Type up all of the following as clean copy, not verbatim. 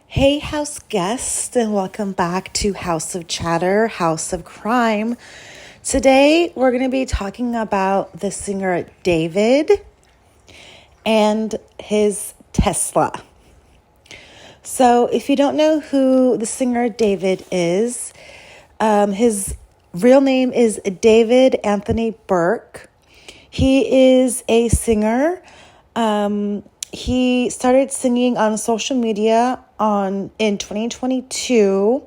Hey, house guests, and welcome back to House of Chatter, House of Crime. Today, we're going to be talking about the singer David and his Tesla. So, if you don't know who the singer David is, his real name is David Anthony Burke. He is a singer. He started singing on social media in 2022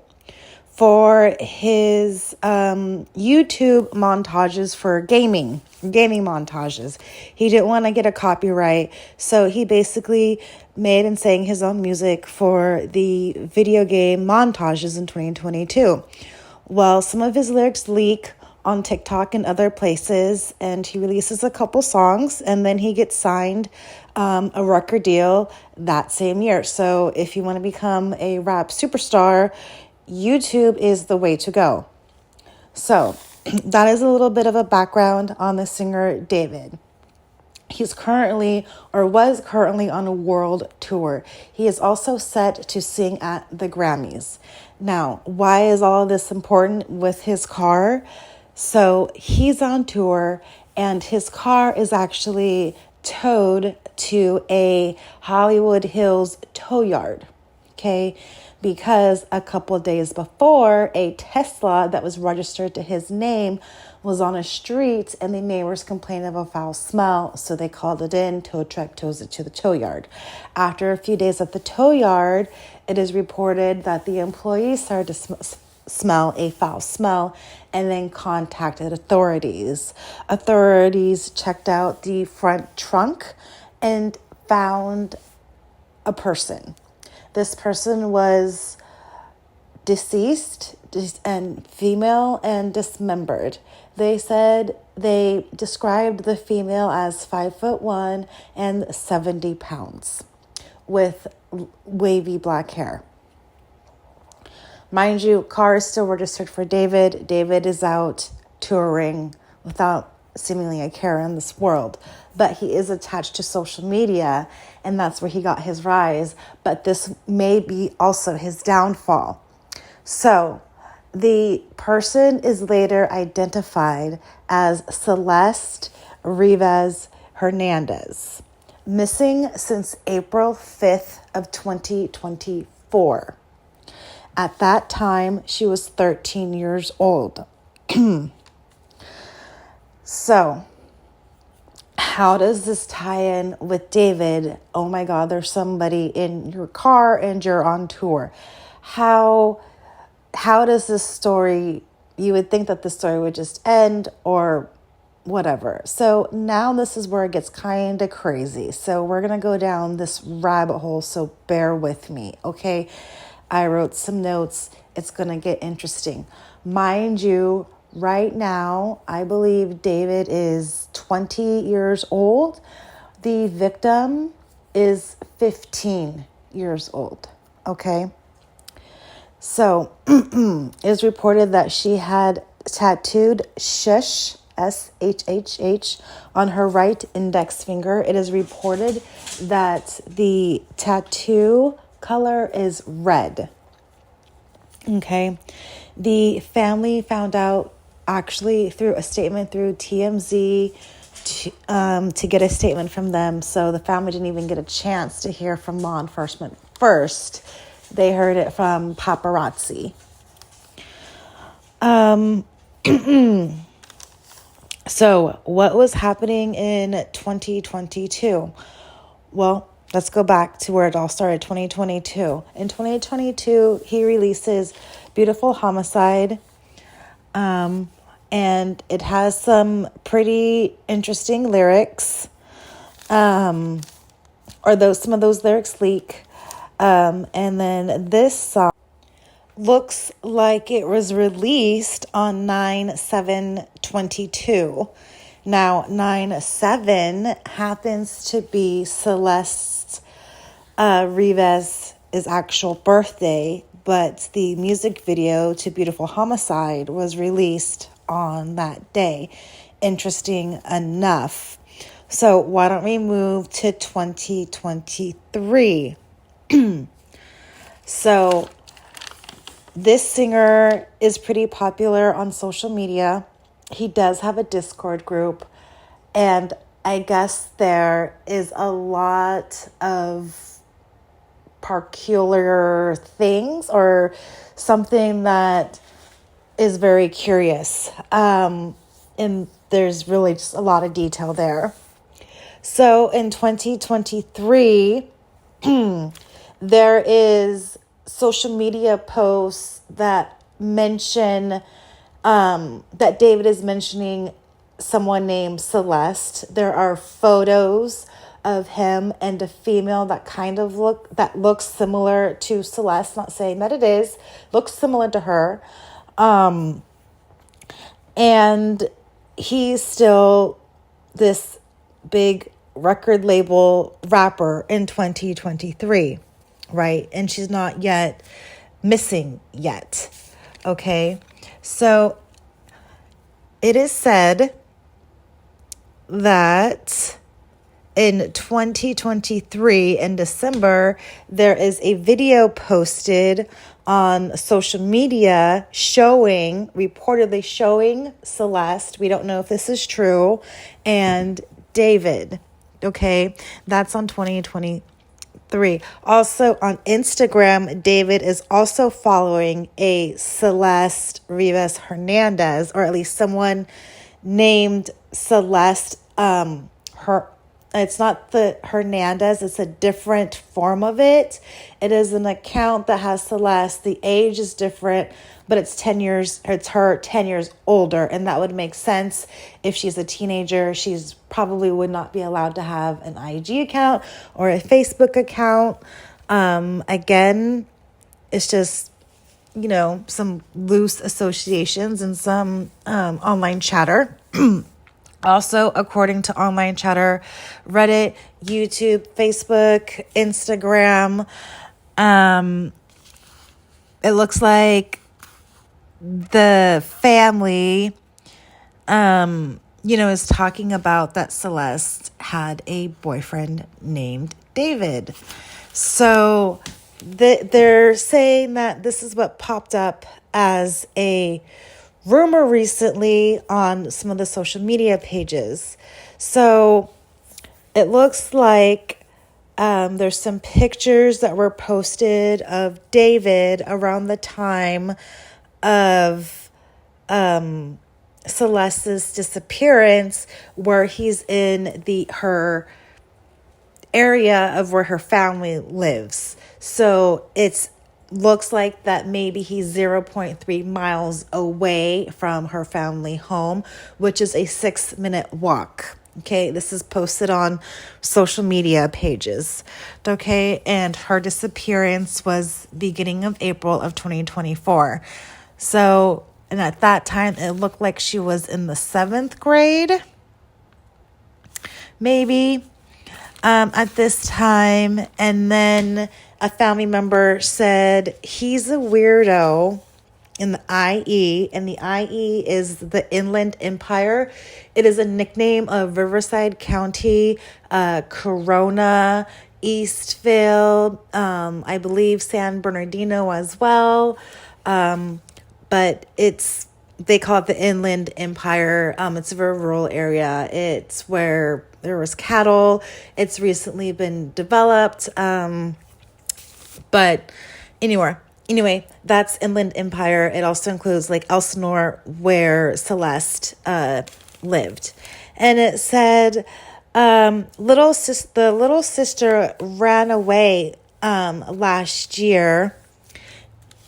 for his YouTube montages for gaming montages. He didn't want to get a copyright, so he basically made and sang his own music for the video game montages in 2022. Well, some of his lyrics leak on TikTok and other places, and he releases a couple songs, and then he gets signed a record deal that same year. So if you want to become a rap superstar, YouTube is the way to go. So that is a little bit of a background on the singer David. He's was currently on a world tour. He is also set to sing at the Grammys. Now, why is all of this important with his car? So he's on tour and his car is actually towed to a Hollywood Hills tow yard, okay? Because a couple of days before, a Tesla that was registered to his name was on a street and the neighbors complained of a foul smell, so they called it in. Tow truck tows it to the tow yard. After a few days at the tow yard, it is reported that the employees started to smell a foul smell and then contacted authorities. Authorities checked out the front trunk and found a person. This person was deceased and female and dismembered. They described the female as 5'1" and 70 pounds with wavy black hair. Mind you, car is still registered for David. David is out touring without seemingly a care in this world. But he is attached to social media, and that's where he got his rise. But this may be also his downfall. So the person is later identified as Celeste Rivas Hernandez, missing since April 5th of 2024. At that time, she was 13 years old. So, how does this tie in with David? Oh my God, there's somebody in your car and you're on tour. How does this story, you would think that the story would just end or whatever. So now this is where it gets kind of crazy. So we're going to go down this rabbit hole, so bear with me, okay? I wrote some notes. It's going to get interesting. Mind you, right now, I believe David is 20 years old. The victim is 15 years old, okay? So it was reported that she had tattooed shush, SHHH, on her right index finger. It is reported that the tattoo color is red. Okay. The family found out actually through a statement through TMZ to get a statement from them. So the family didn't even get a chance to hear from law enforcement first. They heard it from paparazzi. So what was happening in 2022? Well, let's go back to where it all started, 2022. In 2022, he releases Beautiful Homicide, and it has some pretty interesting lyrics, some of those lyrics leak, and then this song looks like it was released on 9/7/22. Now, 9/7 happens to be Celeste Rivas' actual birthday, but the music video to Beautiful Homicide was released on that day. Interesting enough. So why don't we move to 2023? So this singer is pretty popular on social media. He does have a Discord group, and I guess there is a lot of peculiar things or something that is very curious. And there's really just a lot of detail there. So in 2023, there is social media posts that mention that David is mentioning someone named Celeste. There are photos of him and a female that looks similar to Celeste. Not saying that it is, looks similar to her. And he's still this big record label rapper in 2023, right? And she's not yet missing yet. Okay. So it is said that in 2023, in December, there is a video posted on social media reportedly showing Celeste. We don't know if this is true. And David. Okay. That's on 2023. Also on Instagram, David is also following a Celeste Rivas Hernandez, or at least someone named Celeste. It's not the Hernandez, it's a different form of it. It is an account that has Celeste. The age is different, but it's her 10 years older. And that would make sense. If she's a teenager, she's probably would not be allowed to have an IG account or a Facebook account. Again, it's just, some loose associations and some online chatter. Also, according to online chatter, Reddit, YouTube, Facebook, Instagram, it looks like the family, is talking about that Celeste had a boyfriend named David. So they're saying that this is what popped up as a rumor recently on some of the social media pages. So it looks like there's some pictures that were posted of David around the time of Celeste's disappearance, where he's in her area of where her family lives. So it's looks like that maybe he's 0.3 miles away from her family home, which is a 6-minute walk. Okay, this is posted on social media pages. Okay, and her disappearance was beginning of April of 2024. So, and at that time, it looked like she was in the 7th grade, maybe, at this time. And then a family member said he's a weirdo in the IE, and the IE is the Inland Empire. It is a nickname of Riverside County, Corona, Eastville, I believe San Bernardino as well. But they call it the Inland Empire. It's a very rural area. It's where there was cattle. It's recently been developed. But anyway, that's Inland Empire. It also includes Lake Elsinore, where Celeste lived. And it said the little sister ran away last year,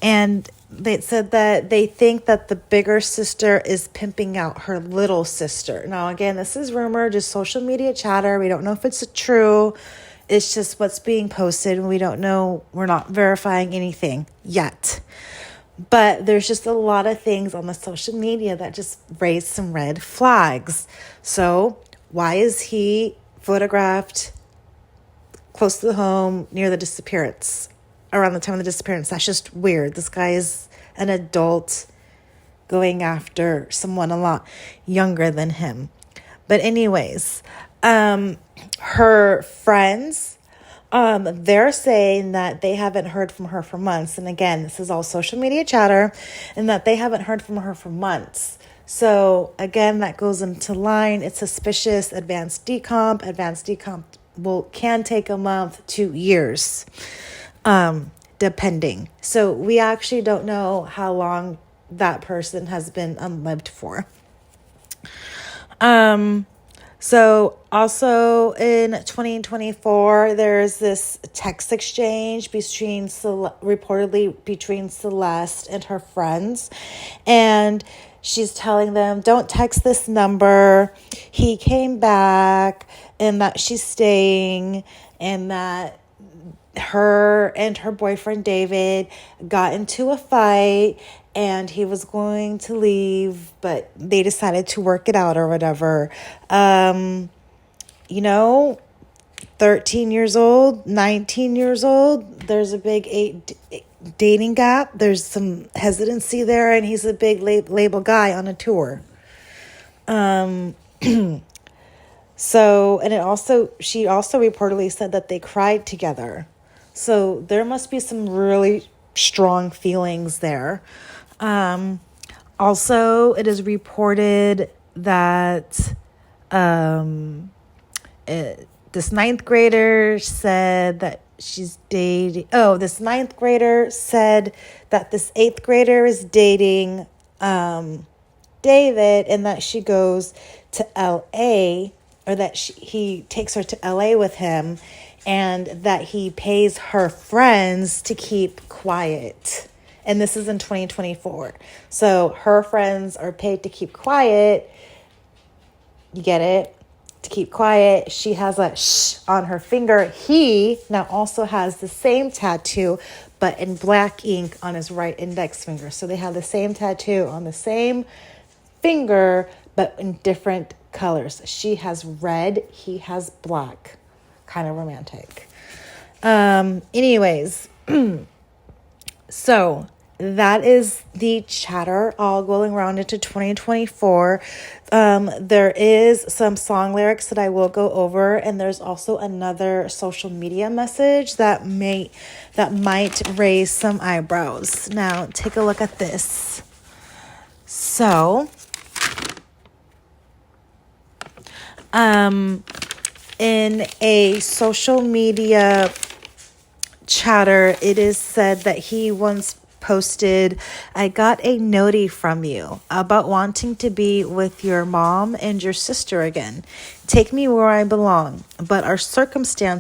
and they said that they think that the bigger sister is pimping out her little sister. Now, again, this is rumor, just social media chatter. We don't know if it's true. It's just what's being posted, and we don't know. We're not verifying anything yet. But there's just a lot of things on the social media that just raise some red flags. So why is he photographed close to the home near the disappearance, around the time of the disappearance? That's just weird. This guy is an adult going after someone a lot younger than him. But anyways, her friends They're saying that they haven't heard from her for months. And again, this is all social media chatter, and that they haven't heard from her for months. So again, that goes into line. It's suspicious. Advanced decomp can take a month to years, depending. So we actually don't know how long that person has been unlived for. So also in 2024, there's this text exchange reportedly between Celeste and her friends, and she's telling them, don't text this number. He came back, and that she's staying, and that her and her boyfriend David got into a fight, and he was going to leave, but they decided to work it out or whatever. 13 years old, 19 years old, there's a big dating gap. There's some hesitancy there, and he's a big label guy on a tour. So, and she also reportedly said that they cried together. So there must be some really strong feelings there. Also, it is reported that this ninth grader said that she's dating. Oh, this ninth grader said that this eighth grader is dating David, and that she goes to LA, or that he takes her to LA with him, and that he pays her friends to keep quiet. And this is in 2024. So her friends are paid to keep quiet. You get it? To keep quiet. She has a shh on her finger. He now also has the same tattoo, but in black ink on his right index finger. So they have the same tattoo on the same finger, but in different colors. She has red. He has black. Kind of romantic. Anyways, so that is the chatter all going around into 2024. There is some song lyrics that I will go over, and there's also another social media message that might raise some eyebrows. Now, take a look at this. So, in a social media chatter, it is said that he once posted, I got a noti from you about wanting to be with your mom and your sister again. Take me where I belong, but our circumstances